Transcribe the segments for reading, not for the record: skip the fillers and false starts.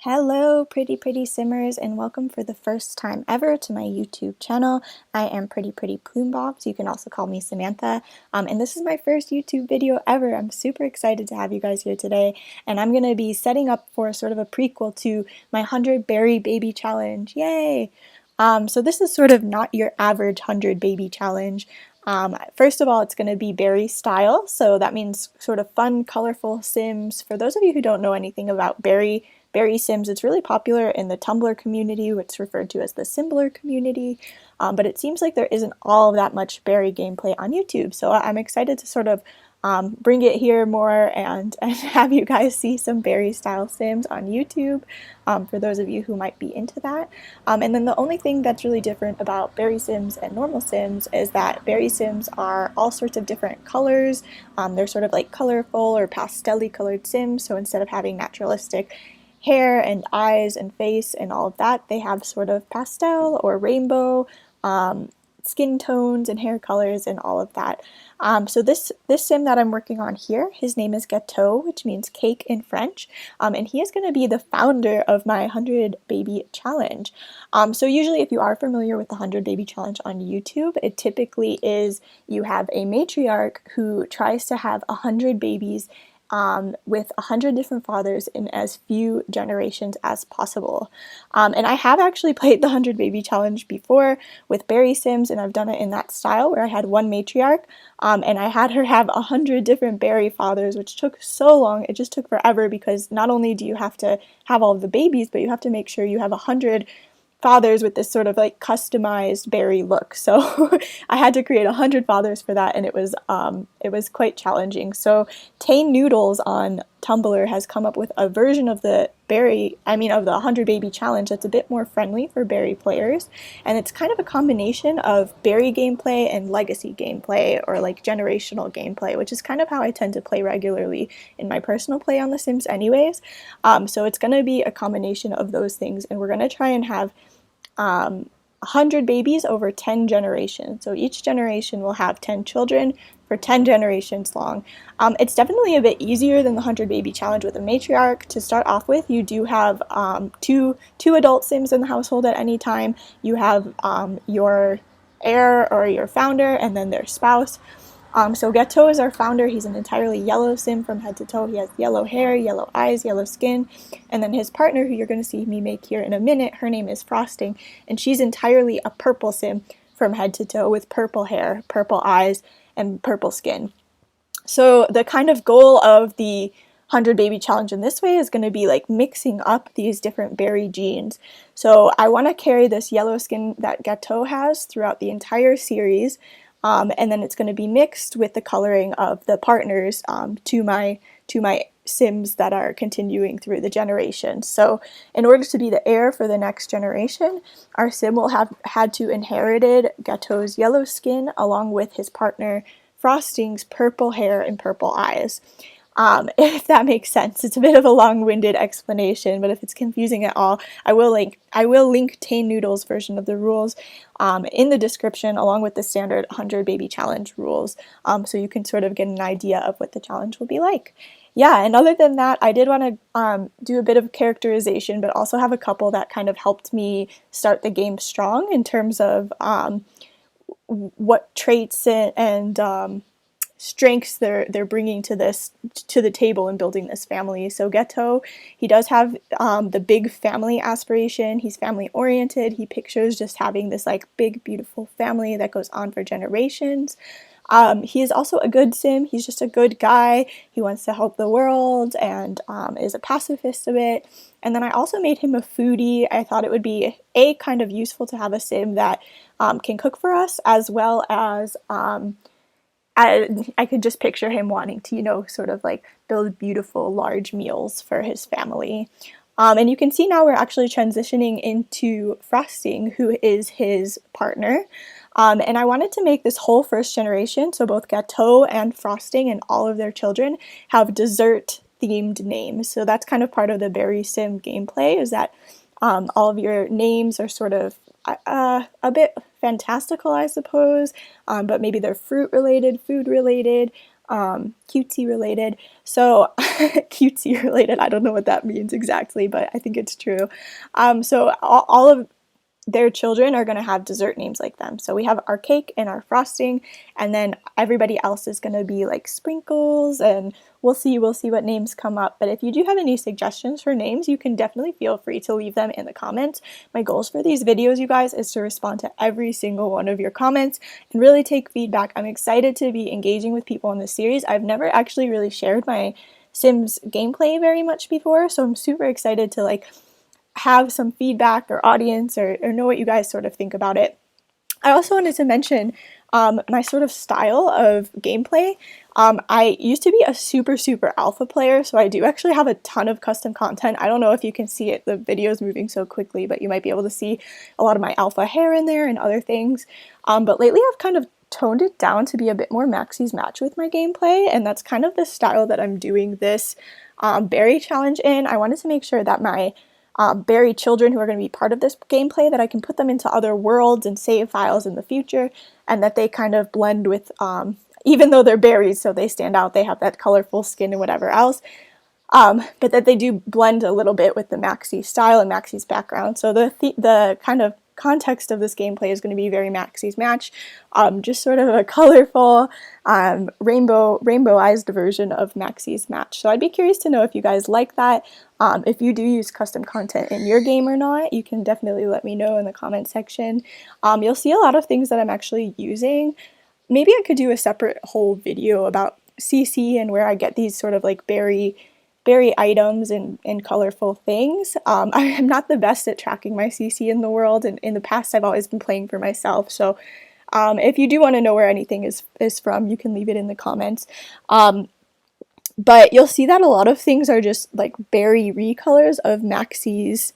Hello, pretty simmers, and welcome for the first time ever to my YouTube channel. I am Pretty Plumebob, so you can also call me Samantha. And this is my first YouTube video ever. I'm super excited to have you guys here today, and I'm gonna be setting up for sort of a prequel to my 100 Berry Baby Challenge. Yay! So this is sort of not your average 100 baby challenge. First of all, it's going to be berry style, so that means sort of fun, colorful Sims. For those of you who don't know anything about berry Sims, it's really popular in the Tumblr community, which is referred to as the Simbler community, but it seems like there isn't all that much berry gameplay on YouTube, so I'm excited to sort of bring it here more and have you guys see some berry style Sims on YouTube for those of you who might be into that. And then the only thing that's really different about berry Sims and normal Sims is that berry Sims are all sorts of different colors. They're sort of like colorful or pastel-y colored Sims, so instead of having naturalistic hair and eyes and face and all of that, they have sort of pastel or rainbow skin tones and hair colors and all of that. So this sim that I'm working on here, his name is Gâteau, which means cake in French, and he is going to be the founder of my 100 Baby Challenge. So usually if you are familiar with the 100 Baby Challenge on YouTube, it typically is you have a matriarch who tries to have 100 babies with 100 different fathers in as few generations as possible. And I have actually played the 100 Baby Challenge before with Berry Sims, and I've done it in that style where I had one matriarch, and I had her have 100 different berry fathers, which took so long. It just took forever because not only do you have to have all of the babies, but you have to make sure you have 100 fathers with this sort of like customized berry look. So I had to create 100 fathers for that, and it was quite challenging. So Tane Noodles on Tumblr has come up with a version of the of the 100 Baby Challenge that's a bit more friendly for berry players, and it's kind of a combination of berry gameplay and legacy gameplay, or like generational gameplay, which is kind of how I tend to play regularly in my personal play on The Sims anyways. So it's going to be a combination of those things, and we're going to try and have 100 babies over 10 generations. So each generation will have 10 children for 10 generations long. It's definitely a bit easier than the 100 Baby Challenge with a matriarch. To start off with, you do have two adult Sims in the household at any time. You have your heir or your founder, and then their spouse. So Gâteau is our founder. He's an entirely yellow Sim from head to toe. He has yellow hair, yellow eyes, yellow skin. And then his partner, who you're going to see me make here in a minute, her name is Frosting, and she's entirely a purple Sim from head to toe with purple hair, purple eyes, and purple skin. So the kind of goal of the 100 Baby Challenge in this way is going to be like mixing up these different berry genes. So I want to carry this yellow skin that Gâteau has throughout the entire series, and then it's going to be mixed with the coloring of the partners to my Sims that are continuing through the generations. So in order to be the heir for the next generation, our Sim will have had to inherited Gâteau's yellow skin along with his partner Frosting's purple hair and purple eyes. If that makes sense. It's a bit of a long-winded explanation, but if it's confusing at all, I will link Tane Noodle's version of the rules in the description, along with the standard 100 Baby Challenge rules, so you can sort of get an idea of what the challenge will be like. Yeah, and other than that, I did want to do a bit of characterization, but also have a couple that kind of helped me start the game strong in terms of what traits and strengths they're bringing to the table and building this family. So Gâteau, he does have the big family aspiration. He's family oriented. He pictures just having this like big beautiful family that goes on for generations. He is also a good Sim. He's just a good guy. He wants to help the world and is a pacifist a bit. And then I also made him a foodie. I thought it would be kind of useful to have a Sim that can cook for us, as well as I could just picture him wanting to, sort of like build beautiful large meals for his family. And you can see now we're actually transitioning into Frosting, who is his partner. And I wanted to make this whole first generation, so both Gâteau and Frosting and all of their children have dessert themed names. So that's kind of part of the Berry Sim gameplay, is that all of your names are sort of a bit fantastical, I suppose, but maybe they're fruit related, food related. cutesy related. So cutesy related, I don't know what that means exactly, but I think it's true. So all of their children are going to have dessert names like them. So we have our cake and our frosting, and then everybody else is going to be like sprinkles, and we'll see what names come up. But if you do have any suggestions for names, you can definitely feel free to leave them in the comments. My goals for these videos, you guys, is to respond to every single one of your comments and really take feedback. I'm excited to be engaging with people in this series. I've never actually really shared my Sims gameplay very much before, so I'm super excited to like have some feedback or audience or know what you guys sort of think about it. I also wanted to mention my sort of style of gameplay. I used to be a super alpha player, so I do actually have a ton of custom content. I don't know if you can see it, the video is moving so quickly, but you might be able to see a lot of my alpha hair in there and other things. But lately I've kind of toned it down to be a bit more Maxie's Match with my gameplay, and that's kind of the style that I'm doing this berry challenge in. I wanted to make sure that my berry children who are going to be part of this gameplay, that I can put them into other worlds and save files in the future, and that they kind of blend with, even though they're berries, so they stand out, they have that colorful skin and whatever else, but that they do blend a little bit with the Maxie style and Maxie's background. So the kind of context of this gameplay is going to be very Maxie's Match, just sort of a colorful, rainbowized version of Maxie's Match. So I'd be curious to know if you guys like that. If you do use custom content in your game or not, you can definitely let me know in the comment section. You'll see a lot of things that I'm actually using. Maybe I could do a separate whole video about CC and where I get these sort of like berry items and colorful things. I am not the best at tracking my CC in the world, and in the past I've always been playing for myself, so if you do want to know where anything is from, you can leave it in the comments. But you'll see that a lot of things are just like berry recolors of Maxie's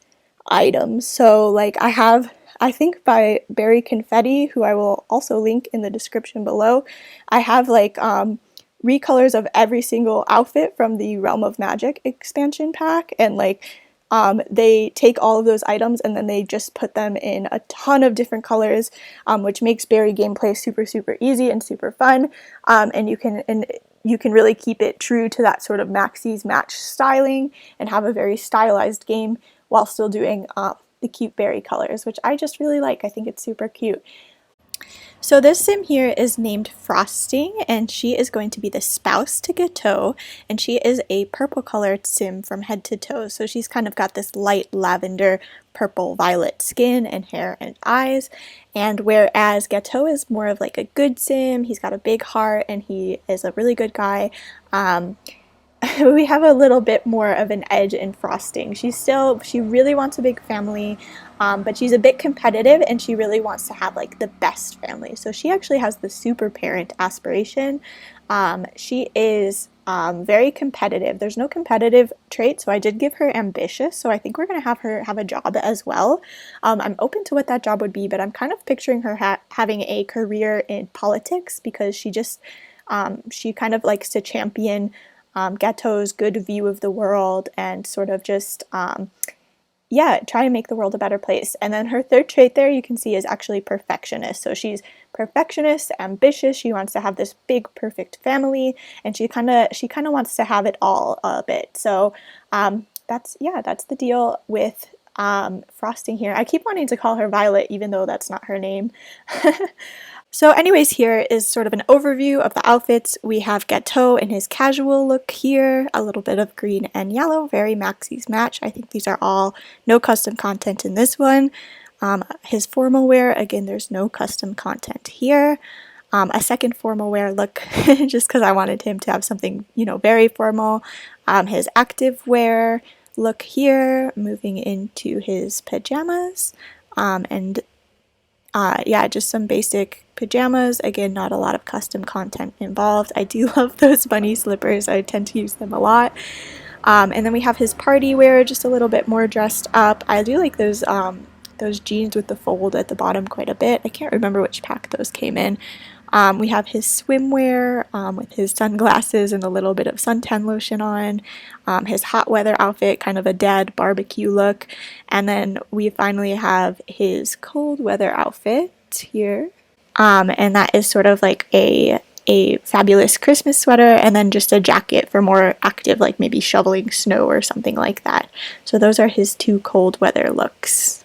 items. So like I think by Berry Confetti, who I will also link in the description below, I have like recolors of every single outfit from the Realm of Magic expansion pack, and like they take all of those items and then they just put them in a ton of different colors, which makes berry gameplay super easy and super fun, and you can really keep it true to that sort of Maxie's Match styling and have a very stylized game while still doing the cute berry colors, which I just really like. I think it's super cute. So this sim here is named Frosting, and she is going to be the spouse to Gateau, and she is a purple colored sim from head to toe. So she's kind of got this light lavender, purple, violet skin and hair and eyes, and whereas Gateau is more of like a good sim, he's got a big heart and he is a really good guy. We have a little bit more of an edge in Frosting. She really wants a big family, but she's a bit competitive and she really wants to have like the best family. So she actually has the super parent aspiration. She is very competitive. There's no competitive trait, so I did give her ambitious, so I think we're going to have her have a job as well. I'm open to what that job would be, but I'm kind of picturing her having a career in politics, because she kind of likes to champion Gateau's good view of the world and sort of just, try to make the world a better place. And then her third trait there you can see is actually perfectionist. So she's perfectionist, ambitious, she wants to have this big perfect family, and she kind of wants to have it all a bit. So that's the deal with Frosting here. I keep wanting to call her Violet even though that's not her name. So anyways, here is sort of an overview of the outfits. We have Gateau in his casual look here, a little bit of green and yellow, very Maxie's Match. I think these are all no custom content in this one. His formal wear, again, there's no custom content here. A second formal wear look, just because I wanted him to have something, very formal. His active wear look here, moving into his pajamas, just some basic pajamas. Again, not a lot of custom content involved. I do love those bunny slippers. I tend to use them a lot. And then we have his party wear, just a little bit more dressed up. I do like those jeans with the fold at the bottom quite a bit. I can't remember which pack those came in. We have his swimwear with his sunglasses and a little bit of suntan lotion on, his hot weather outfit, kind of a dad barbecue look, and then we finally have his cold weather outfit here, and that is sort of like a a fabulous Christmas sweater, and then just a jacket for more active, like maybe shoveling snow or something like that. So those are his 2 cold weather looks.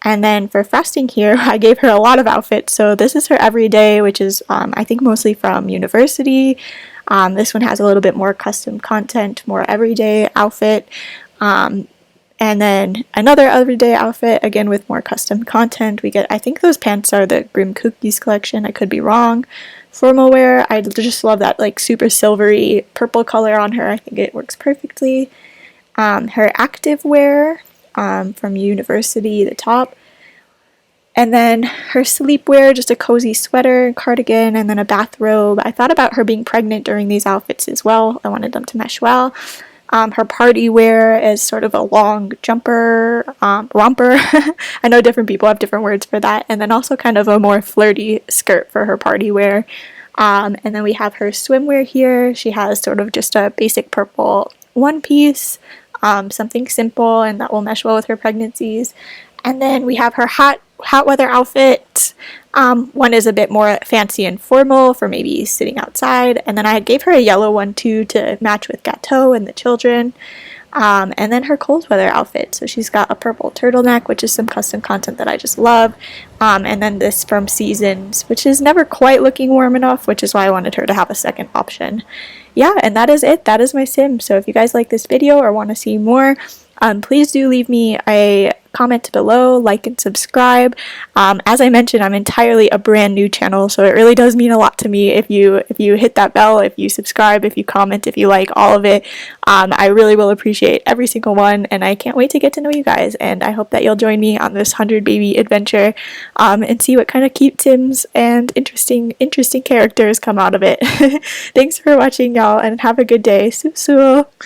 And then for Frosting here, I gave her a lot of outfits. So this is her everyday, which is I think mostly from university. This one has a little bit more custom content, more everyday outfit. And then another everyday outfit, again with more custom content. We get, I think those pants are the Grim Cookies collection, I could be wrong. Formal wear, I just love that like super silvery purple color on her. I think it works perfectly. Her active wear from university, the top. And then her sleepwear, just a cozy sweater, cardigan, and then a bathrobe. I thought about her being pregnant during these outfits as well. I wanted them to mesh well. Her party wear is sort of a long jumper, romper. I know different people have different words for that. And then also kind of a more flirty skirt for her party wear. And then we have her swimwear here. She has sort of just a basic purple one piece, something simple, and that will mesh well with her pregnancies. And then we have her hot weather outfit. One is a bit more fancy and formal for maybe sitting outside, and then I gave her a yellow one too to match with Gateau and the children. And then her cold weather outfit, so she's got a purple turtleneck, which is some custom content that I just love, and then this from Seasons, which is never quite looking warm enough, which is why I wanted her to have a second option. Yeah, and that is it. That is my sim. So if you guys like this video or want to see more, please do leave me a comment below, like and subscribe. As I mentioned, I'm entirely a brand new channel, so it really does mean a lot to me if you hit that bell, if you subscribe, if you comment, if you like, all of it. I really will appreciate every single one, and I can't wait to get to know you guys, and I hope that you'll join me on this 100 baby adventure, and see what kind of cute sims and interesting characters come out of it. Thanks for watching, y'all, and have a good day. Sup sup!